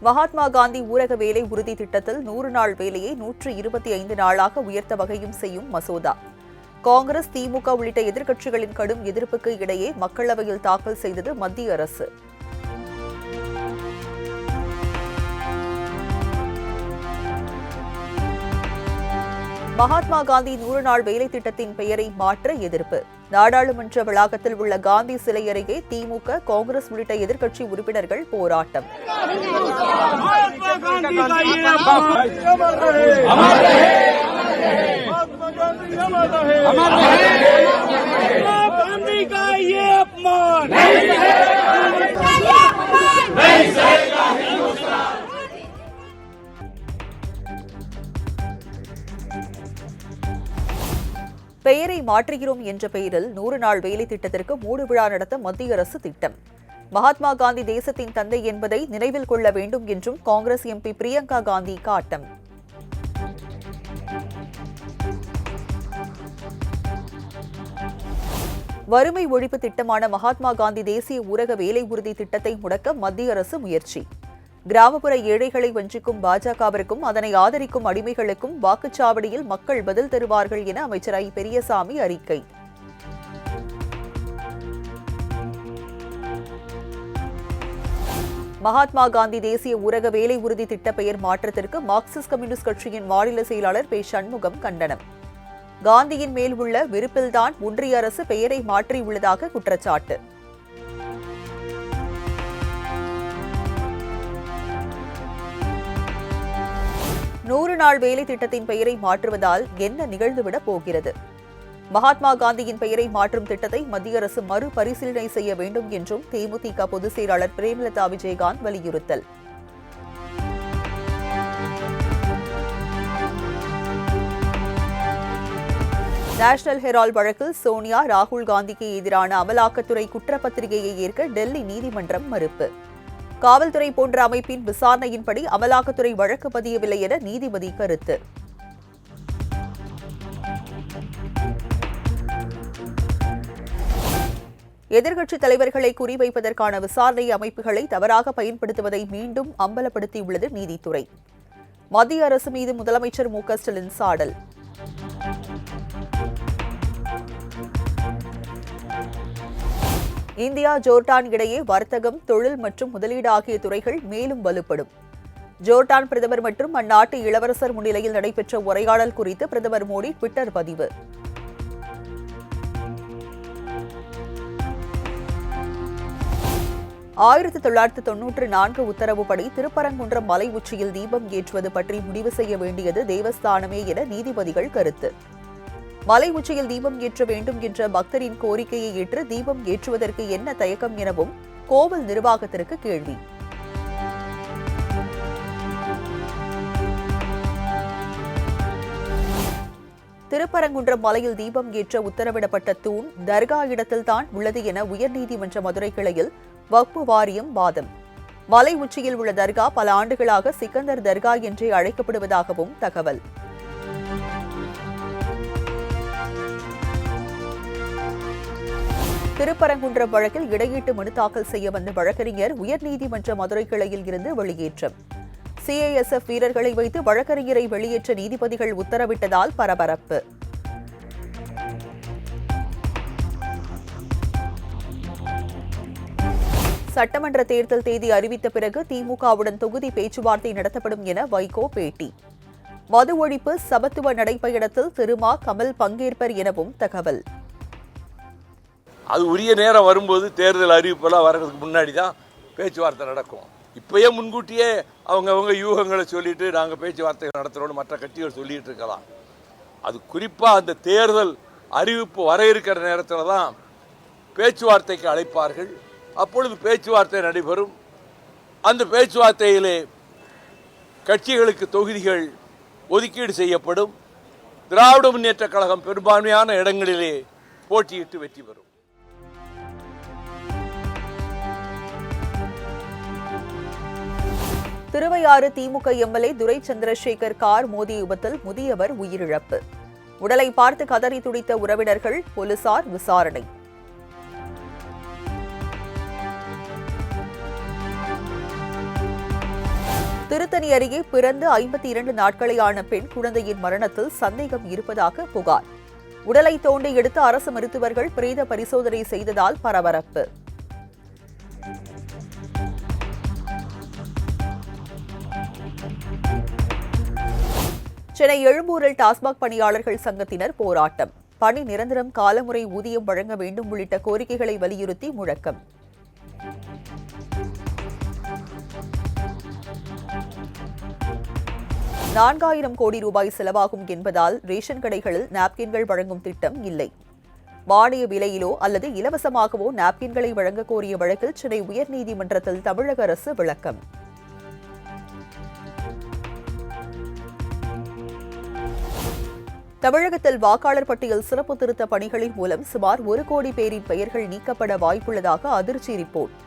மகாத்மா காந்தி ஊரக வேலை உறுதி திட்டத்தில் 100 நாள் வேலையை 125 நாளாக உயர்த்த வகையும் செய்யும் மசோதா. காங்கிரஸ், திமுக உள்ளிட்ட எதிர்க்கட்சிகளின் கடும் எதிர்ப்புக்கு இடையே மக்களவையில் தாக்கல் செய்தது மத்திய அரசு. மகாத்மா காந்தி 100 நாள் வேலை திட்டத்தின் பெயரை மாற்ற எதிர்ப்பு. நாடாளுமன்ற வளாகத்தில் உள்ள காந்தி சிலை அருகே திமுக, காங்கிரஸ் உள்ளிட்ட எதிர்க்கட்சி உறுப்பினர்கள் போராட்டம். பெயரை மாற்றுகிறோம் என்ற பெயரில் 100 நாள் வேலை திட்டத்திற்கு மூடு விழா நடத்த மத்திய அரசு திட்டம். மகாத்மா காந்தி தேசத்தின் தந்தை என்பதை நினைவில் கொள்ள வேண்டும் என்றும் காங்கிரஸ் எம்பி பிரியங்கா காந்தி காட்டம். வறுமை ஒழிப்பு திட்டமான மகாத்மா காந்தி தேசிய ஊரக வேலை உறுதி திட்டத்தை முடக்க மத்திய அரசு முயற்சி. கிராமப்புற ஏழைகளை வஞ்சிக்கும் பாஜகவிற்கும் அதனை ஆதரிக்கும் அடிமைகளுக்கும் வாக்குச்சாவடியில் மக்கள் பதில் தருவார்கள் என அமைச்சர் ஐ. பெரியசாமி அறிக்கை. மகாத்மா காந்தி தேசிய ஊரக வேலை உறுதி திட்ட பெயர் மாற்றத்திற்கு மார்க்சிஸ்ட் கம்யூனிஸ்ட் கட்சியின் மாநில செயலாளர் பே. சண்முகம் கண்டனம். காந்தியின் மேல் உள்ள வெறுப்பில்தான் ஒன்றிய அரசு பெயரை மாற்றியுள்ளதாக குற்றச்சாட்டு. நூறு நாள் வேலை திட்டத்தின் பெயரை மாற்றுவதால் என்ன நிகழ்ந்துவிடப் போகிறது? மகாத்மா காந்தியின் பெயரை மாற்றும் திட்டத்தை மத்திய அரசு மறுபரிசீலனை செய்ய வேண்டும் என்றும் தேமுதிக பொதுச் செயலாளர் பிரேமலதா விஜயகாந்த் வலியுறுத்தல். நேஷனல் ஹெரால்ட் வழக்கில் சோனியா, ராகுல் காந்திக்கு எதிரான அமலாக்கத்துறை குற்றப்பத்திரிகையை ஏற்க டெல்லி நீதிமன்றம் மறுப்பு. காவல்துறை போன்ற அமைப்பின் விசாரணையின்படி அமலாக்கத்துறை வழக்கு பதியவில்லை என நீதிபதி கருத்து. எதிர்க்கட்சித் தலைவர்களை குறிவைப்பதற்கான விசாரணை அமைப்புகளை தவறாக பயன்படுத்துவதை மீண்டும் அம்பலப்படுத்தியுள்ளது நீதித்துறை. மத்திய அரசு மீது முதலமைச்சர் மு க ஸ்டாலின் சாடல். இந்தியா, ஜோர்டான் இடையே வர்த்தகம், தொழில் மற்றும் முதலீடு ஆகிய துறைகள் மேலும் வலுப்படும். ஜோர்டான் பிரதமர் மற்றும் அந்நாட்டு இளவரசர் முன்னிலையில் நடைபெற்ற உரையாடல் குறித்து பிரதமர் மோடி ட்விட்டர் பதிவு. ஆயிரத்து 1994 உத்தரவுப்படி திருப்பரங்குன்றம் மலை உச்சியில் தீபம் ஏற்றுவது பற்றி முடிவு செய்ய வேண்டியது தேவஸ்தானமே என நீதிபதிகள் கருத்து. மலை உச்சியில் தீபம் ஏற்ற வேண்டும் என்ற பக்தரின் கோரிக்கையை ஏற்று தீபம் ஏற்றுவதற்கு என்ன தயக்கம் எனவும் கோவில் நிர்வாகத்திற்கு கேள்வி. திருப்பரங்குன்றம் மலையில் தீபம் ஏற்ற உத்தரவிடப்பட்ட தூண் தர்கா இடத்தில்தான் உள்ளது என உயர்நீதிமன்ற மதுரை கிளையில் வக்ஃபு வாரியம் வாதம். மலை உச்சியில் உள்ள தர்கா பல ஆண்டுகளாக சிக்கந்தர் தர்கா என்றே அழைக்கப்படுவதாகவும் தகவல். திருப்பரங்குன்றம் வழக்கில் இடையீட்டு மனு தாக்கல் செய்ய வந்த வழக்கறிஞர் உயர்நீதிமன்ற மதுரை கிளையில் இருந்து வெளியேற்றம். சிஐஎஸ்எஃப் வீரர்களை வைத்து வழக்கறிஞரை வெளியேற்ற நீதிபதிகள் உத்தரவிட்டதால் பரபரப்பு. சட்டமன்ற தேர்தல் தேதி அறிவித்த பிறகு திமுகவுடன் தொகுதி பேச்சுவார்த்தை நடத்தப்படும் என வைகோ பேட்டி. மது ஒழிப்பு சமத்துவ நடைபயணத்தில் திருமா, கமல் பங்கேற்பர் எனவும் தகவல். அது உரிய நேரம் வரும்போது தேர்தல் அறிவிப்பெல்லாம் வர்றதுக்கு முன்னாடி தான் பேச்சுவார்த்தை நடக்கும். இப்போயே முன்கூட்டியே அவங்க யூகங்களை சொல்லிட்டு நாங்கள் பேச்சுவார்த்தை நடத்துகிறோன்னு மற்ற கட்சிகள் சொல்லிட்டு இருக்கலாம். அது குறிப்பாக அந்த தேர்தல் அறிவிப்பு வர இருக்கிற நேரத்தில் தான் பேச்சுவார்த்தைக்கு அழைப்பார்கள். அப்பொழுது பேச்சுவார்த்தை நடைபெறும். அந்த பேச்சுவார்த்தையிலே கட்சிகளுக்கு தொகுதிகள் ஒதுக்கீடு செய்யப்படும். திராவிட முன்னேற்றக் கழகம் பெரும்பான்மையான இடங்களிலே போட்டியிட்டு வெற்றி பெறும். திருவையாறு திமுக எம்எல்ஏ துரை சந்திரசேகர் கார் மோதிய விபத்தில் முதியவர் உயிரிழப்பு. உடலை பார்த்து கதறி துடித்த உறவினர்கள், போலீசார் விசாரணை. திருத்தணி அருகே பிறந்து 52 நாட்களேயான பெண் குழந்தையின் மரணத்தில் சந்தேகம் இருப்பதாக புகார். உடலை தோண்டி எடுத்து அரசு மருத்துவர்கள் பிரேத பரிசோதனை செய்ததால் பரபரப்பு. சென்னை எழும்பூரில் டாஸ்மாக் பணியாளர்கள் சங்கத்தினர் போராட்டம். பணி நிரந்தரம், காலமுறை ஊதியம் வழங்க வேண்டும் உள்ளிட்ட கோரிக்கைகளை வலியுறுத்தி முழக்கம். $4,000 கோடி செலவாகும் என்பதால் ரேஷன் கடைகளில் நாப்கின்கள் வழங்கும் திட்டம் இல்லை. மானிய விலையிலோ அல்லது இலவசமாகவோ நாப்கின்களை வழங்க கோரிய வழக்கில் சென்னை உயர்நீதிமன்றத்தில் தமிழக அரசு விளக்கம். தமிழகத்தில் வாக்காளர் பட்டியல் சிறப்பு திருத்த பணிகளின் மூலம் சுமார் 1 கோடி பேரின் பெயர்கள் நீக்கப்பட வாய்ப்புள்ளதாக அதிர்ச்சி ரிப்போர்ட்.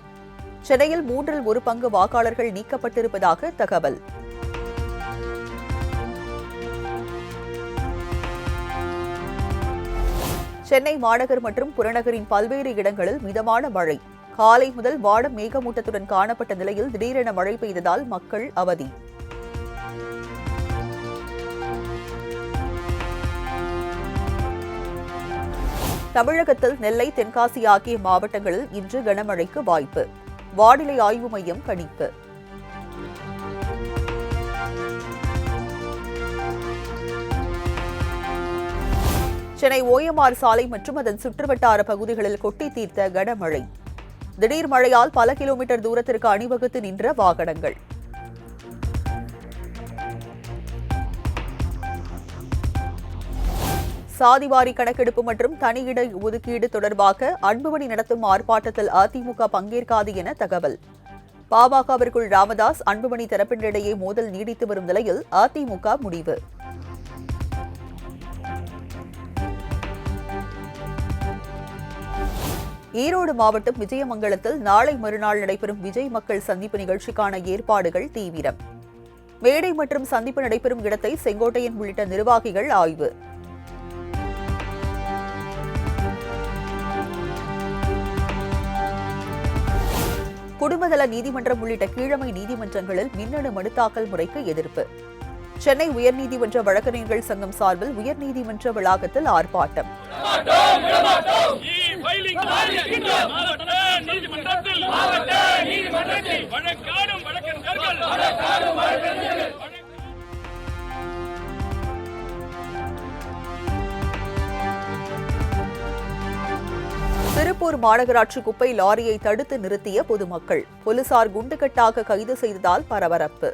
சென்னையில் 1/3 பங்கு வாக்காளர்கள் நீக்கப்பட்டிருப்பதாக தகவல். சென்னை மாநகர் மற்றும் புறநகரின் பல்வேறு இடங்களில் மிதமான மழை. காலை முதல் வானம் மேகமூட்டத்துடன் காணப்பட்ட நிலையில் திடீரென மழை பெய்ததால் மக்கள் அவதி. தமிழகத்தில் நெல்லை, தென்காசி ஆகிய மாவட்டங்களில் இன்று கனமழைக்கு வாய்ப்பு. வானிலை ஆய்வு மையம் கணிப்பு. சென்னை ஓஎம்ஆர் சாலை மற்றும் அதன் சுற்றுவட்டார பகுதிகளில் கொட்டி தீர்த்த கனமழை. திடீர் மழையால் பல கிலோமீட்டர் தூரத்திற்கு அணிவகுத்து நின்ற வாகனங்கள். சாதிவாரி கணக்கெடுப்பு மற்றும் தனியிட ஒதுக்கீடு தொடர்பாக அன்புமணி நடத்தும் ஆர்ப்பாட்டத்தில் அதிமுக பங்கேற்காது என தகவல். பாமகவிற்குள் ராமதாஸ், அன்புமணி தரப்பினரிடையே மோதல் நீடித்து வரும் நிலையில் அதிமுக முடிவு. ஈரோடு மாவட்டம் விஜயமங்கலத்தில் நாளை மறுநாள் நடைபெறும் விஜய் மக்கள் சந்திப்பு நிகழ்ச்சிக்கான ஏற்பாடுகள் தீவிரம். மேடை மற்றும் சந்திப்பு நடைபெறும் இடத்தை செங்கோட்டையன் உள்ளிட்ட நிர்வாகிகள் ஆய்வு. குடும்பநல நீதிமன்றம் உள்ளிட்ட கீழமை நீதிமன்றங்களில் மின்னணு மனு தாக்கல் முறைக்கு எதிர்ப்பு. சென்னை உயர்நீதிமன்ற வழக்கறிஞர்கள் சங்கம் சார்பில் உயர்நீதிமன்ற வளாகத்தில் ஆர்ப்பாட்டம். திருப்பூர் மாநகராட்சி குப்பை லாரியை தடுத்து நிறுத்திய பொதுமக்கள். போலீசார் குண்டுகட்டாக கைது செய்ததால் பரபரப்பு.